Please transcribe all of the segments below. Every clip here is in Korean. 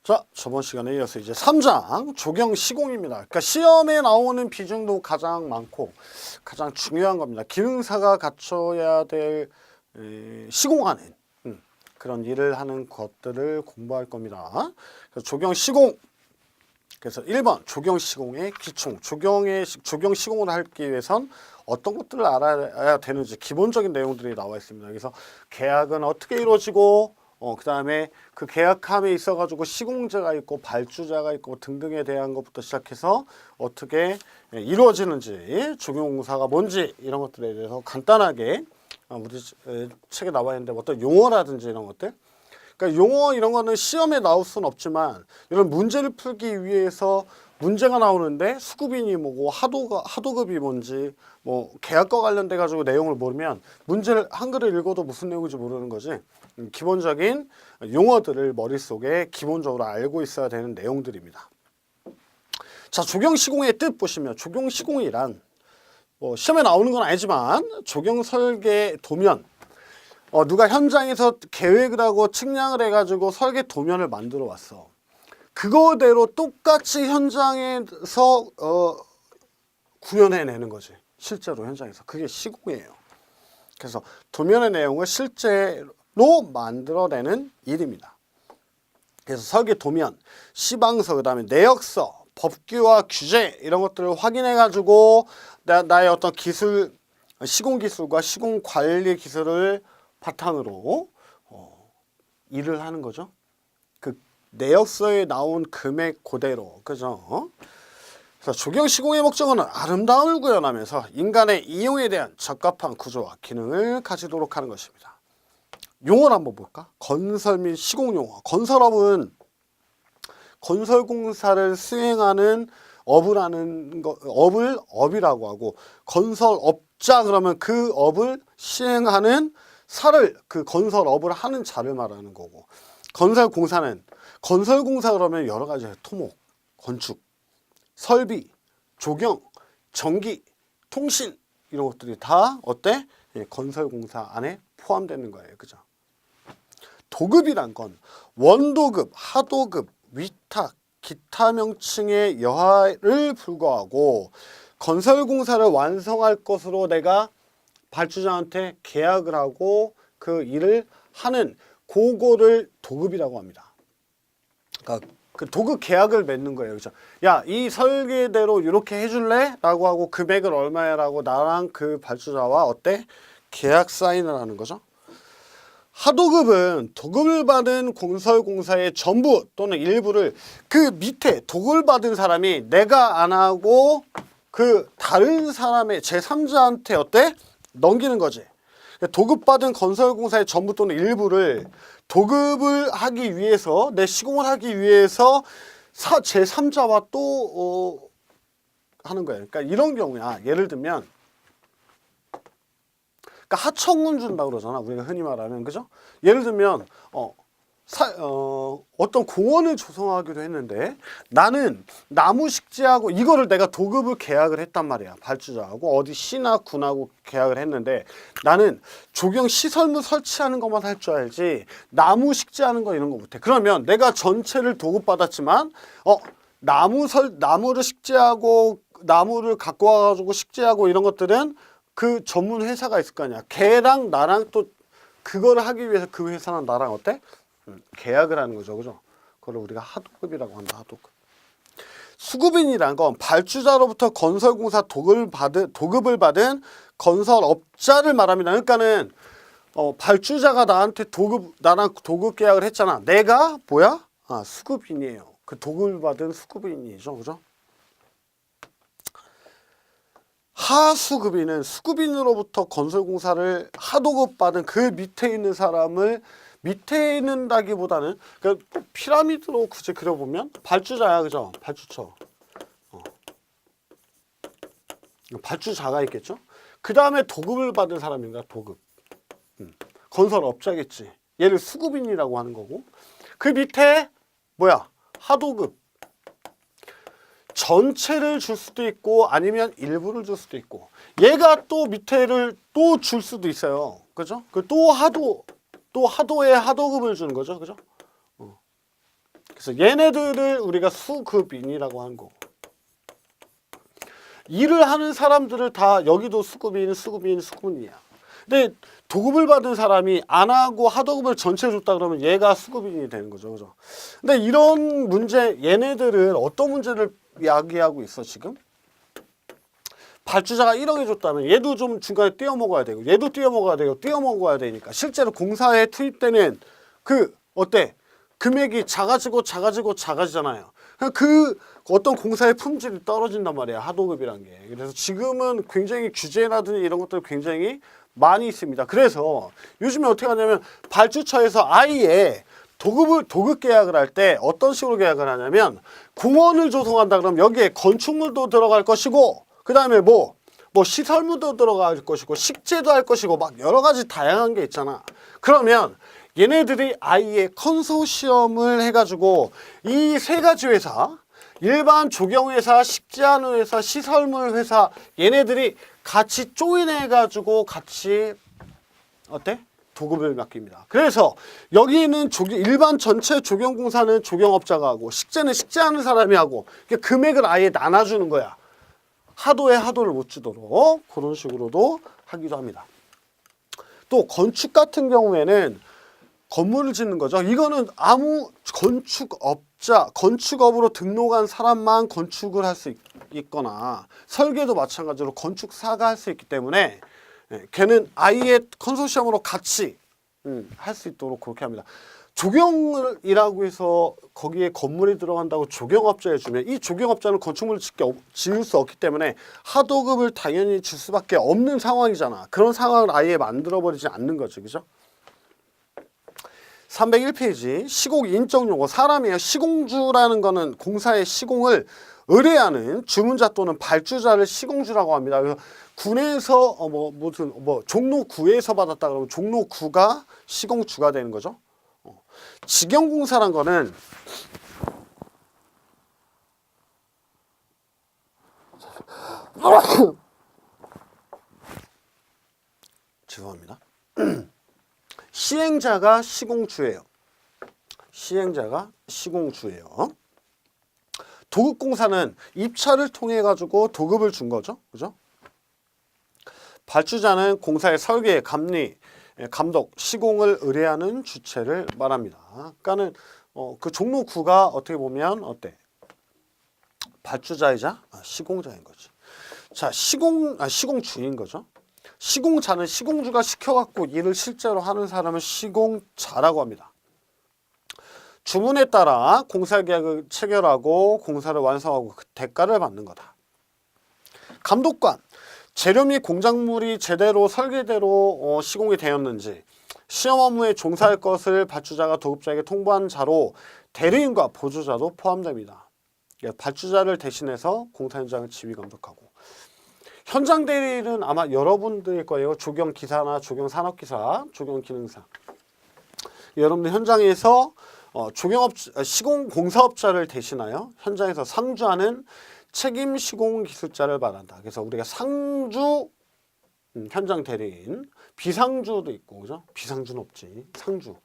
자, 저번 시간에 이어서 이제 3장 조경 시공입니다. 그러니까 시험에 나오는 비중도 가장 많고 가장 중요한 겁니다. 기능사가 갖춰야 될 시공하는 그런 일을 하는 것들을 공부할 겁니다. 그래서 조경 시공. 그래서 1번 조경 시공의 기총. 조경 시공을 하기 위해선 어떤 것들을 알아야 되는지 기본적인 내용들이 나와 있습니다. 그래서 계약은 어떻게 이루어지고 그 다음에 그 계약함에 있어가지고 시공자가 있고 발주자가 있고 등등에 대한 것부터 시작해서 어떻게 이루어지는지 조경공사가 뭔지 이런 것들에 대해서 간단하게 우리 책에 나와 있는데 어떤 용어라든지 이런 것들, 그러니까 용어 이런 거는 시험에 나올 수는 없지만 이런 문제를 풀기 위해서 문제가 나오는데 수급인이 뭐고 하도급이 뭔지 뭐 계약과 관련돼 가지고 내용을 모르면 문제를 한글을 읽어도 무슨 내용인지 모르는 거지. 기본적인 용어들을 머릿속에 기본적으로 알고 있어야 되는 내용들입니다. 자, 조경 시공의 뜻 보시면 조경 시공이란 뭐 시험에 나오는 건 아니지만 조경 설계 도면, 누가 현장에서 계획을 하고 측량을 해가지고 설계 도면을 만들어 왔어. 그거대로 똑같이 현장에서 구현해내는 거지. 실제로 현장에서. 그게 시공이에요. 그래서 도면의 내용을 실제로 만들어내는 일입니다. 그래서 설계 도면, 시방서, 그 다음에 내역서, 법규와 규제 이런 것들을 확인해가지고 나의 어떤 기술, 시공 기술과 시공 관리 기술을 바탕으로 일을 하는 거죠. 그 내역서에 나온 금액 그대로, 그죠? 그래서 조경 시공의 목적은 아름다움을 구현하면서 인간의 이용에 대한 적합한 구조와 기능을 가지도록 하는 것입니다. 용어를 한번 볼까? 건설 및 시공 용어. 건설업은 건설공사를 수행하는 업을 하는 거, 업이라고 하고, 건설업자 그러면 그 업을 시행하는 사를, 그 건설업을 하는 자를 말하는 거고, 건설공사는 건설공사 그러면 여러 가지 토목, 건축, 설비, 조경, 전기, 통신 이런 것들이 다 어때? 건설공사 안에 포함되는 거예요. 그죠? 도급이란 건 원도급, 하도급, 위탁, 기타 명칭의 여하를 불과하고 건설공사를 완성할 것으로 내가 발주자한테 계약을 하고 그 일을 하는 그거를 도급이라고 합니다. 그러니까 그 도급 계약을 맺는 거예요. 그죠? 야, 이 설계대로 이렇게 해줄래? 라고 하고 금액을 얼마야? 라고 나랑 그 발주자와 어때? 계약 사인을 하는 거죠. 하도급은 도급을 받은 건설공사의 전부 또는 일부를 그 밑에 도급을 받은 사람이 내가 안 하고 그 다른 사람의 제3자한테 어때? 넘기는 거지. 도급받은 건설공사의 전부 또는 일부를 도급을 하기 위해서, 내 시공을 하기 위해서 제3자와 또 하는 거예요. 그러니까 이런 경우야. 예를 들면 그러니까 하청금 준다 그러잖아. 우리가 흔히 말하는, 그죠? 예를 들면 어떤 공원을 조성하기로 했는데 나는 나무 식재하고 이거를 내가 도급을 계약을 했단 말이야. 발주자하고 어디 시나 군하고 계약을 했는데 나는 조경 시설물 설치하는 것만 할 줄 알지 나무 식재하는 거 이런 거 못해. 그러면 내가 전체를 도급받았지만 나무를 식재하고 나무를 갖고 와가지고 식재하고 이런 것들은 그 전문 회사가 있을 거 아니야. 걔랑 나랑 또 그거를 하기 위해서 그 회사랑 나랑 어때? 계약을 하는 거죠. 그죠? 그걸 우리가 하도급이라고 한다. 하도급. 수급인이란 건 발주자로부터 건설공사 도급을 받은 건설업자를 말합니다. 그러니까는 발주자가 나한테 나랑 도급 계약을 했잖아. 내가 뭐야? 수급인이에요. 그 도급을 받은 수급인이죠. 그죠? 하수급인은 수급인으로부터 건설공사를 하도급 받은 그 밑에 있는 사람을 밑에 있는다기보다는 그러니까 피라미드로 굳이 그려보면 발주자야. 그죠? 발주처. 발주자가 있겠죠? 그 다음에 도급을 받은 사람인가? 도급. 건설업자겠지. 얘를 수급인이라고 하는 거고 그 밑에 뭐야? 하도급. 전체를 줄 수도 있고 아니면 일부를 줄 수도 있고 얘가 또 밑에를 또 줄 수도 있어요. 그죠? 또 하도에 하도급을 주는 거죠. 그죠? 그래서 얘네들을 우리가 수급인이라고 하는 거고. 일을 하는 사람들을 다 여기도 수급인, 수급인이야. 근데 도급을 받은 사람이 안 하고 하도급을 전체 줬다 그러면 얘가 수급인이 되는 거죠. 그죠? 근데 이런 문제, 얘네들은 어떤 문제를 이야기하고 있어, 지금? 발주자가 1억에 줬다면 얘도 좀 중간에 떼어 먹어야 되고, 얘도 떼어 먹어야 되고, 떼어 먹어야 되니까 실제로 공사에 투입되는 그, 어때? 금액이 작아지잖아요. 그 어떤 공사의 품질이 떨어진단 말이야, 하도급이란 게. 그래서 지금은 굉장히 규제라든지 이런 것들 굉장히 많이 있습니다. 그래서 요즘에 어떻게 하냐면 발주처에서 아예 도급 계약을 할 때 어떤 식으로 계약을 하냐면 공원을 조성한다 그러면 여기에 건축물도 들어갈 것이고 그 다음에 뭐 시설물도 들어갈 것이고 식재도 할 것이고 막 여러 가지 다양한 게 있잖아. 그러면 얘네들이 아예 컨소시엄을 해가지고 이 세 가지 회사, 일반 조경회사, 식재하는 회사, 시설물 회사 얘네들이 같이 조인해가지고 같이 어때? 도급을 맡깁니다. 그래서 여기 있는 일반 전체 조경공사는 조경업자가 하고 식재는 식재하는 사람이 하고 금액을 아예 나눠주는 거야. 하도에 하도를 못 주도록 그런 식으로도 하기도 합니다. 또 건축 같은 경우에는 건물을 짓는 거죠. 이거는 아무 건축업으로 등록한 사람만 건축을 할 수 있거나 설계도 마찬가지로 건축사가 할 수 있기 때문에 걔는 아예 컨소시엄으로 같이 할 수 있도록 그렇게 합니다. 조경이라고 해서 거기에 건물이 들어간다고 조경업자에 주면 이 조경업자는 건축물을 지을 수 없기 때문에 하도급을 당연히 줄 수밖에 없는 상황이잖아. 그런 상황을 아예 만들어버리지 않는 거죠. 그죠? 301페이지 시공 인적 용어 사람이에요. 시공주라는 거는 공사의 시공을 의뢰하는 주문자 또는 발주자를 시공주라고 합니다. 그래서 군에서 종로구에서 받았다 그러면 종로구가 시공주가 되는 거죠. 직영공사란 거는 죄송합니다. 시행자가 시공주예요. 시행자가 시공주예요. 도급공사는 입찰을 통해 가지고 도급을 준 거죠. 그죠? 발주자는 공사의 설계, 감리, 감독, 시공을 의뢰하는 주체를 말합니다. 그러니까는 그 종로구가 어떻게 보면 어때? 발주자이자 시공자인 거지. 자, 시공주인 거죠. 시공자는 시공주가 시켜갖고 일을 실제로 하는 사람을 시공자라고 합니다. 주문에 따라 공사계약을 체결하고 공사를 완성하고 그 대가를 받는 거다. 감독관, 재료 및 공작물이 제대로 설계대로 시공이 되었는지 시험 업무에 종사할 것을 발주자가 도급자에게 통보한 자로 대리인과 보조자도 포함됩니다. 발주자를 대신해서 공사 현장을 지휘 감독하고 현장 대리인은 아마 여러분들일 거예요. 조경기사나 조경산업기사, 조경기능사. 여러분들 현장에서 시공공사업자를 대신하여 현장에서 상주하는 책임 시공기술자를 말한다. 그래서 우리가 상주, 현장 대리인, 비상주도 있고, 그죠? 비상주는 없지. 상주.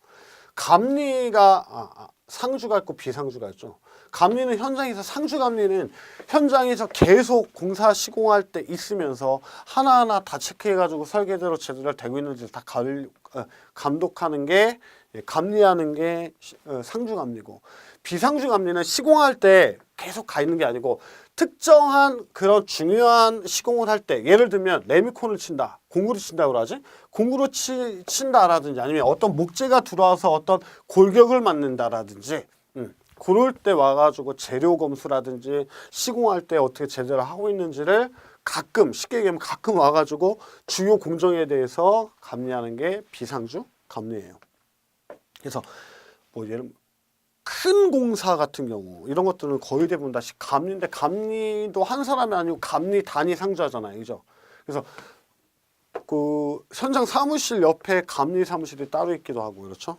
감리가 상주가 있고 비상주가 있죠. 감리는 현장에서 상주 감리는 현장에서 계속 공사 시공할 때 있으면서 하나하나 다 체크해가지고 설계대로 제대로 되고 있는지 다 감독하는 게 감리하는 게 상주 감리고 비상주 감리는 시공할 때 계속 가 있는 게 아니고 특정한 그런 중요한 시공을 할 때 예를 들면 레미콘을 친다, 공구를 친다고 하지? 공구를 친다라든지 아니면 어떤 목재가 들어와서 어떤 골격을 맞는다라든지 그럴 때 와가지고 재료 검수라든지 시공할 때 어떻게 제대로 하고 있는지를 가끔 쉽게 얘기하면 가끔 와가지고 주요 공정에 대해서 감리하는 게 비상주 감리예요. 그래서 뭐 예를 큰 공사 같은 경우 이런 것들은 거의 대부분 다 감리인데 감리도 한 사람이 아니고 감리단이 상주하잖아요. 그죠? 그래서 그 현장 사무실 옆에 감리 사무실이 따로 있기도 하고 그렇죠?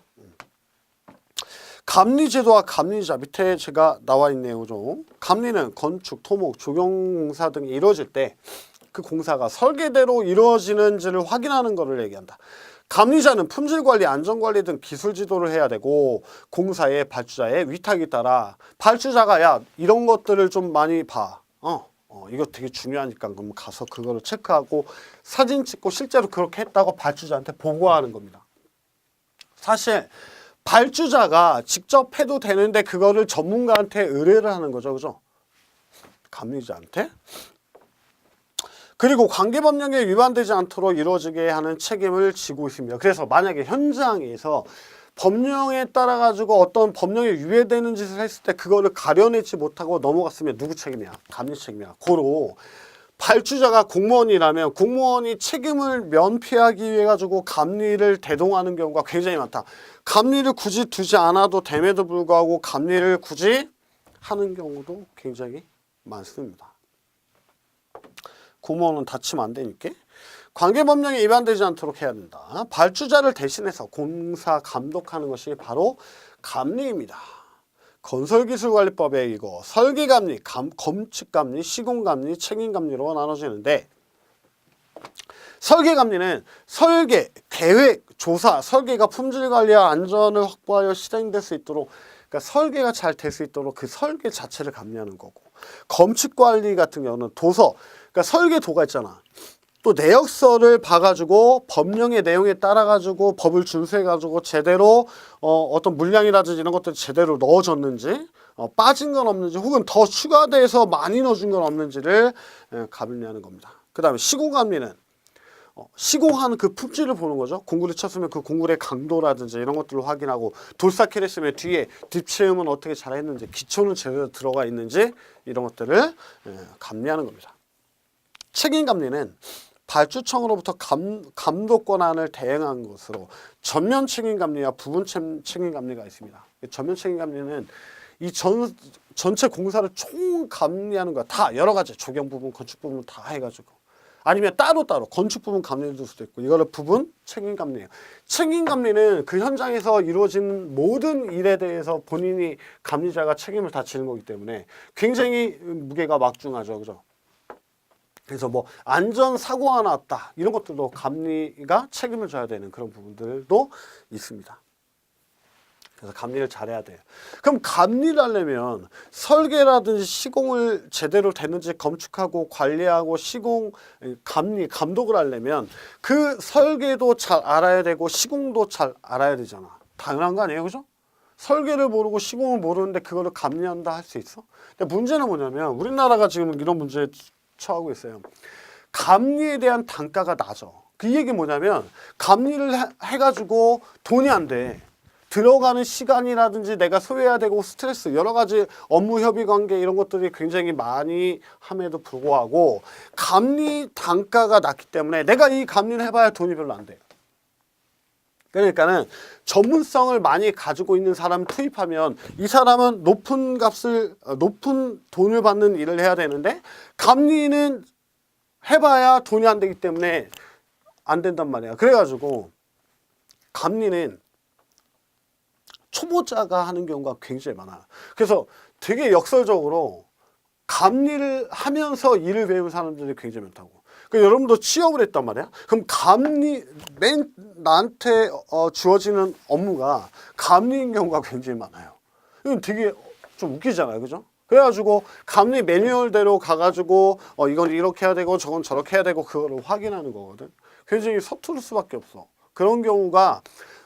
감리제도와 감리자 밑에 제가 나와 있네요. 좀. 감리는 건축, 토목, 조경공사 등이 이루어질 때 그 공사가 설계대로 이루어지는지를 확인하는 것을 얘기한다. 감리자는 품질관리, 안전관리 등 기술 지도를 해야 되고 공사의 발주자의 위탁에 따라 발주자가 야 이런 것들을 좀 많이 봐. 이거 되게 중요하니까 그럼 가서 그거를 체크하고 사진 찍고 실제로 그렇게 했다고 발주자한테 보고하는 겁니다. 사실 발주자가 직접 해도 되는데 그거를 전문가한테 의뢰를 하는 거죠. 그죠? 감리자한테. 그리고 관계법령에 위반되지 않도록 이루어지게 하는 책임을 지고 있습니다. 그래서 만약에 현장에서 법령에 따라 가지고 어떤 법령에 위배되는 짓을 했을 때 그거를 가려내지 못하고 넘어갔으면 누구 책임이야? 감리 책임이야. 고로 발주자가 공무원이라면 공무원이 책임을 면피하기 위해 가지고 감리를 대동하는 경우가 굉장히 많다. 감리를 굳이 두지 않아도 됨에도 불구하고 감리를 굳이 하는 경우도 굉장히 많습니다. 공무원은 다치면 안 되니까. 관계법령에 위반되지 않도록 해야 된다. 발주자를 대신해서 공사 감독하는 것이 바로 감리입니다. 건설기술관리법에 이거 설계감리, 건축감리, 시공감리, 책임감리로 나눠지는데 설계감리는 설계, 계획, 조사, 설계가 품질관리와 안전을 확보하여 실행될 수 있도록 그러니까 설계가 잘 될 수 있도록 그 설계 자체를 감리하는 거고 건축관리 같은 경우는 도서, 그러니까 설계도가 있잖아. 또 내역서를 봐가지고 법령의 내용에 따라가지고 법을 준수해가지고 제대로 어떤 물량이라든지 이런 것들이 제대로 넣어졌는지 빠진 건 없는지 혹은 더 추가돼서 많이 넣어준 건 없는지를 감리하는 겁니다. 그 다음에 시공감리는 시공하는 그 품질을 보는 거죠. 공구를 쳤으면 그 공구의 강도라든지 이런 것들을 확인하고 돌쌓기를 했으면 뒤에 뒷체음은 어떻게 잘했는지 기초는 제대로 들어가 있는지 이런 것들을 감리하는 겁니다. 책임감리는 발주청으로부터 감독 권한을 대행한 것으로 전면 책임감리와 부분 책임감리가 있습니다. 전면 책임감리는 이 전체 공사를 총 감리하는 거야. 다 여러 가지 조경 부분, 건축 부분 다 해가지고 아니면 따로따로 건축 부분 감리를 둘 수도 있고 이거를 부분 책임감리예요. 책임감리는 그 현장에서 이루어진 모든 일에 대해서 본인이 감리자가 책임을 다 지는 거기 때문에 굉장히 무게가 막중하죠. 그죠? 그래서 뭐 안전사고가 났다 이런 것들도 감리가 책임을 져야 되는 그런 부분들도 있습니다. 그래서 감리를 잘해야 돼요. 그럼 감리를 하려면 설계라든지 시공을 제대로 되는지 검축하고 관리하고 시공 감독을 하려면 그 설계도 잘 알아야 되고 시공도 잘 알아야 되잖아. 당연한 거 아니에요, 그죠? 설계를 모르고 시공을 모르는데 그거를 감리한다 할 수 있어? 근데 문제는 뭐냐면 우리나라가 지금 이런 문제에 처하고 있어요. 감리에 대한 단가가 낮아. 그 얘기 뭐냐면 감리를 해가지고 돈이 안 돼. 들어가는 시간이라든지 내가 소요해야 되고 스트레스 여러 가지 업무 협의 관계 이런 것들이 굉장히 많이 함에도 불구하고 감리 단가가 낮기 때문에 내가 이 감리를 해봐야 돈이 별로 안 돼. 그러니까는 전문성을 많이 가지고 있는 사람을 투입하면 이 사람은 높은 돈을 받는 일을 해야 되는데 감리는 해봐야 돈이 안 되기 때문에 안 된단 말이야. 그래가지고 감리는 초보자가 하는 경우가 굉장히 많아요. 그래서 되게 역설적으로 감리를 하면서 일을 배운 사람들이 굉장히 많다고. 그러니까 여러분도 취업을 했단 말이야. 그럼 나한테 주어지는 업무가 감리인 경우가 굉장히 많아요. 이건 되게 좀 웃기잖아요, 그죠? 그래가지고 감리 매뉴얼대로 가가지고 이건 이렇게 해야 되고 저건 저렇게 해야 되고 그거를 확인하는 거거든. 굉장히 서투를 수밖에 없어. 그런 경우가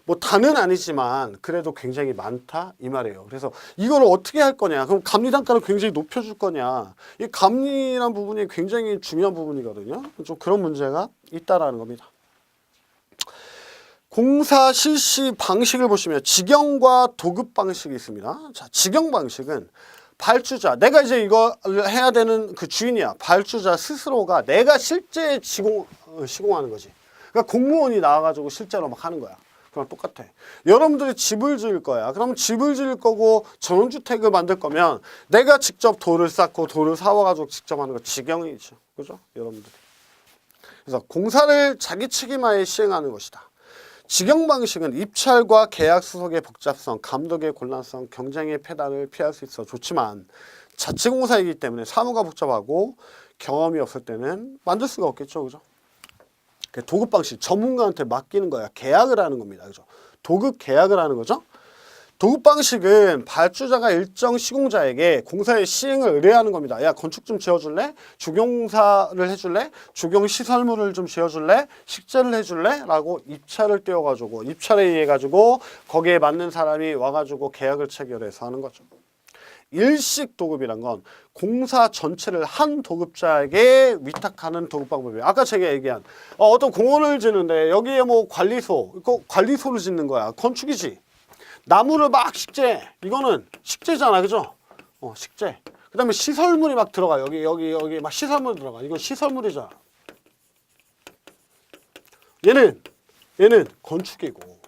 뭐 다는 아니지만 그래도 굉장히 많다 이 말이에요. 그래서 이걸 어떻게 할 거냐? 그럼 감리 단가를 굉장히 높여줄 거냐? 이 감리란 부분이 굉장히 중요한 부분이거든요. 좀 그런 문제가 있다라는 겁니다. 공사 실시 방식을 보시면 직영과 도급 방식이 있습니다. 자, 직영 방식은 발주자, 내가 이제 이걸 해야 되는 그 주인이야. 발주자 스스로가 내가 실제 시공하는 거지. 그러니까 공무원이 나와가지고 실제로 막 하는 거야. 그럼 똑같아. 여러분들이 집을 지을 거야. 그럼 집을 지을 거고 전원주택을 만들 거면 내가 직접 돌을 쌓고 돌을 사와가지고 직접 하는 거 직영이죠. 그죠? 여러분들이. 그래서 공사를 자기 책임하에 시행하는 것이다. 직영 방식은 입찰과 계약 수속의 복잡성, 감독의 곤란성, 경쟁의 폐단을 피할 수 있어 좋지만 자치공사이기 때문에 사무가 복잡하고 경험이 없을 때는 만들 수가 없겠죠. 그죠? 도급 방식 전문가한테 맡기는 거야. 계약을 하는 겁니다. 그죠? 도급 계약을 하는 거죠. 도급 방식은 발주자가 일정 시공자에게 공사의 시행을 의뢰하는 겁니다. 야, 건축 좀 지어줄래? 주경사를 해줄래? 주경 시설물을 좀 지어줄래? 식재를 해줄래? 라고 입찰을 띄워가지고 입찰에 의해 가지고 거기에 맞는 사람이 와가지고 계약을 체결해서 하는 거죠. 일식 도급이란 건 공사 전체를 한 도급자에게 위탁하는 도급 방법이에요. 아까 제가 얘기한 어떤 공원을 짓는데 여기에 뭐 관리소, 이거 관리소를 짓는 거야. 건축이지. 나무를 막 식재, 이거는 식재잖아, 그죠? 식재. 그 다음에 시설물이 막 들어가. 여기 막 시설물 들어가. 이건 시설물이잖아. 얘는 건축이고.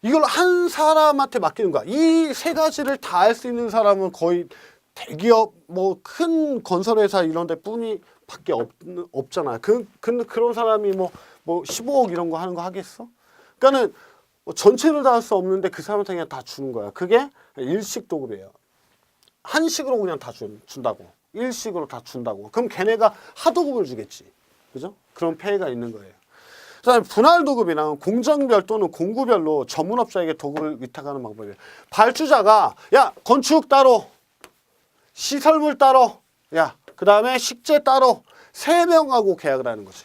이걸 한 사람한테 맡기는 거야. 이 세 가지를 다 할 수 있는 사람은 거의 대기업, 뭐 큰 건설회사 이런 데 뿐이 밖에 없잖아. 근데 그런 사람이 뭐 15억 이런 거 하는 거 하겠어? 그러니까는 전체를 다 할 수 없는데 그 사람한테 그냥 다 주는 거야. 그게 일식 도급이에요. 한식으로 그냥 다 준다고. 일식으로 다 준다고. 그럼 걔네가 하도급을 주겠지. 그죠? 그런 폐해가 있는 거예요. 그다음에 분할 도급이랑 공정별 또는 공구별로 전문업자에게 도급을 위탁하는 방법이에요. 발주자가 야, 건축 따로, 시설물 따로, 야, 그 다음에 식재 따로 3명하고 계약을 하는 거지.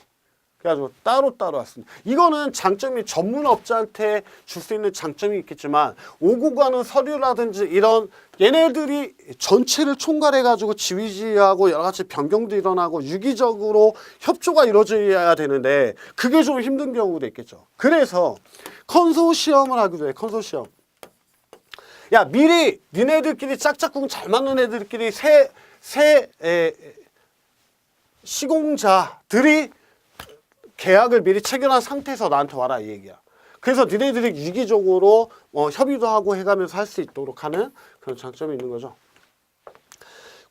그래가지고 따로따로 왔습니다. 이거는 장점이 전문업자한테 줄 수 있는 장점이 있겠지만 오고 가는 서류라든지 이런 얘네들이 전체를 총괄해가지고 지휘하고 여러 가지 변경도 일어나고 유기적으로 협조가 이루어져야 되는데 그게 좀 힘든 경우도 있겠죠. 그래서 컨소시엄을 하기도 해. 컨소시엄. 야, 미리 니네들끼리 짝짝꿍 잘 맞는 애들끼리 새 시공자들이 계약을 미리 체결한 상태에서 나한테 와라 이 얘기야. 그래서 니네들이 유기적으로 협의도 하고 해가면서 할 수 있도록 하는 그런 장점이 있는 거죠.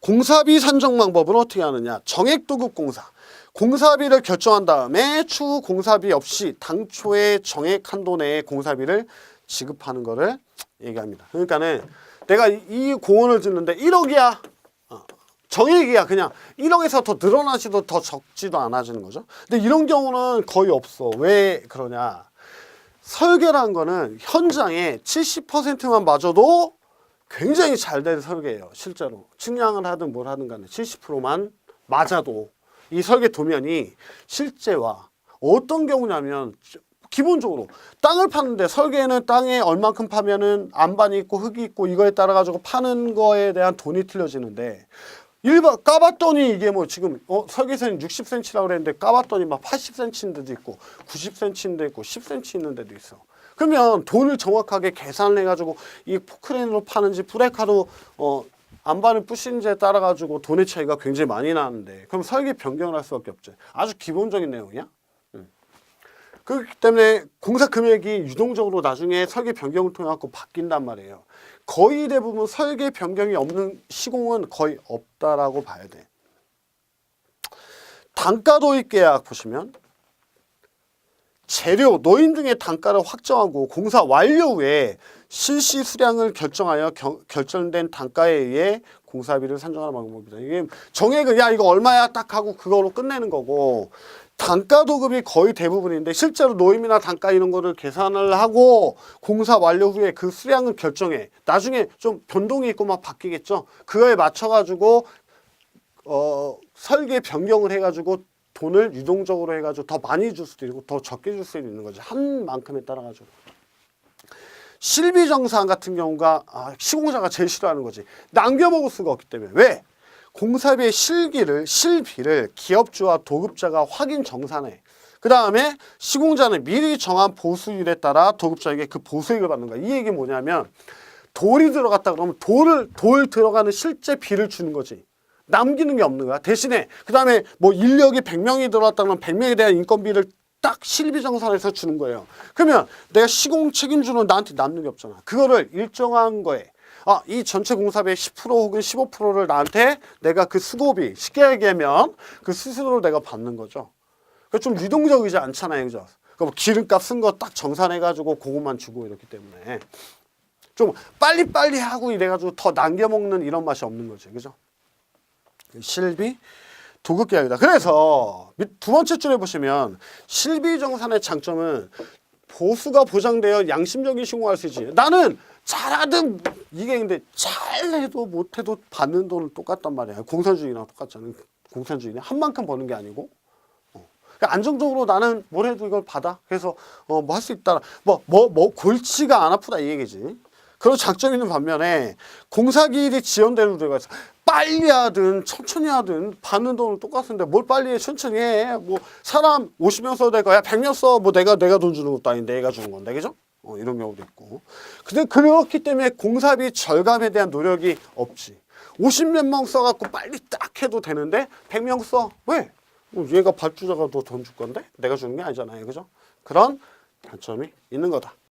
공사비 산정 방법은 어떻게 하느냐. 정액도급 공사. 공사비를 결정한 다음에 추후 공사비 없이 당초에 정액 한도 내에 공사비를 지급하는 거를 얘기합니다. 그러니까는 내가 이 공원을 짓는데 1억이야. 정액이야. 그냥 1억에서 더 늘어나지도 더 적지도 않아지는 거죠. 근데 이런 경우는 거의 없어. 왜 그러냐. 설계라는 거는 현장에 70%만 맞아도 굉장히 잘 된 설계예요. 실제로. 측량을 하든 뭘 하든 간에 70%만 맞아도 이 설계 도면이 실제와 어떤 경우냐면 기본적으로 땅을 파는데 설계는 땅에 얼만큼 파면은 안반이 있고 흙이 있고 이거에 따라 가지고 파는 거에 대한 돈이 틀려지는데 일반 까봤더니 이게 뭐 지금 설계서는 60cm라고 그랬는데 까봤더니 막 80cm인 데도 있고 90cm인 데도 있고 10cm 있는 데도 있어. 그러면 돈을 정확하게 계산을 해가지고 이 포크레인으로 파는지 브레이크로 안반을 부시는지에 따라 가지고 돈의 차이가 굉장히 많이 나는데 그럼 설계 변경을 할 수밖에 없지. 아주 기본적인 내용이야. 그렇기 때문에 공사 금액이 유동적으로 나중에 설계 변경을 통해 갖고 바뀐단 말이에요. 거의 대부분 설계 변경이 없는 시공은 거의 없다라고 봐야 돼. 단가 도입 계약 보시면 재료, 노임 등의 단가를 확정하고 공사 완료 후에 실시 수량을 결정하여 결정된 단가에 의해 공사비를 산정하는 방법입니다. 이게 정액을 야 이거 얼마야 딱 하고 그걸로 끝내는 거고 단가 도급이 거의 대부분인데 실제로 노임이나 단가 이런 거를 계산을 하고 공사 완료 후에 그 수량을 결정해. 나중에 좀 변동이 있고 막 바뀌겠죠. 그거에 맞춰가지고 설계 변경을 해가지고 돈을 유동적으로 해가지고 더 많이 줄 수도 있고 더 적게 줄 수도 있는 거지. 한 만큼에 따라가지고. 실비정산 같은 경우가 시공사가 제일 싫어하는 거지. 남겨먹을 수가 없기 때문에. 왜? 공사비의 실비를 기업주와 도급자가 확인 정산해. 그 다음에 시공자는 미리 정한 보수율에 따라 도급자에게 그 보수액을 받는 거야. 이 얘기 뭐냐면 돌이 들어갔다 그러면 돌 들어가는 실제 비를 주는 거지. 남기는 게 없는 거야. 대신에 그 다음에 뭐 인력이 100명이 들어왔다 그러면 100명에 대한 인건비를 딱 실비정산해서 주는 거예요. 그러면 내가 시공 책임주는 나한테 남는 게 없잖아. 그거를 일정한 거에 이 전체 공사비의 10% 혹은 15%를 나한테 내가 그 수고비, 쉽게 얘기하면 그 수수료를 내가 받는 거죠. 그러니까 좀 유동적이지 않잖아요. 그죠? 그러니까 뭐 기름값 쓴 거 딱 정산해가지고 그것만 주고 이렇기 때문에 좀 빨리빨리 하고 이래가지고 더 남겨먹는 이런 맛이 없는 거지. 그죠? 실비, 도급 계약이다. 그래서 두 번째 줄에 보시면 실비정산의 장점은 보수가 보장되어 양심적인 시공할 수 있지. 나는 잘하든 이게 근데 잘해도 못해도 받는 돈은 똑같단 말이야. 공산주의랑 똑같잖아. 공산주의는 한 만큼 버는 게 아니고. 그러니까 안정적으로 나는 뭘 해도 이걸 받아. 그래서 뭐 할 수 있다. 뭐 골치가 안 아프다 이 얘기지. 그런 장점이 있는 반면에 공사기일이 지연되는 데가 있어. 빨리 하든 천천히 하든 받는 돈은 똑같은데 뭘 빨리 해 천천히 해. 뭐 사람 50명 써도 될 거야. 100명 써. 뭐 내가 돈 주는 것도 아닌데 내가 주는 건데 그죠? 이런 경우도 있고. 근데 그렇기 때문에 공사비 절감에 대한 노력이 없지. 50몇 명 써갖고 빨리 딱 해도 되는데 100명 써. 왜? 얘가 발주자가 너 돈 줄 건데? 내가 주는 게 아니잖아요. 그죠? 그런 단점이 있는 거다.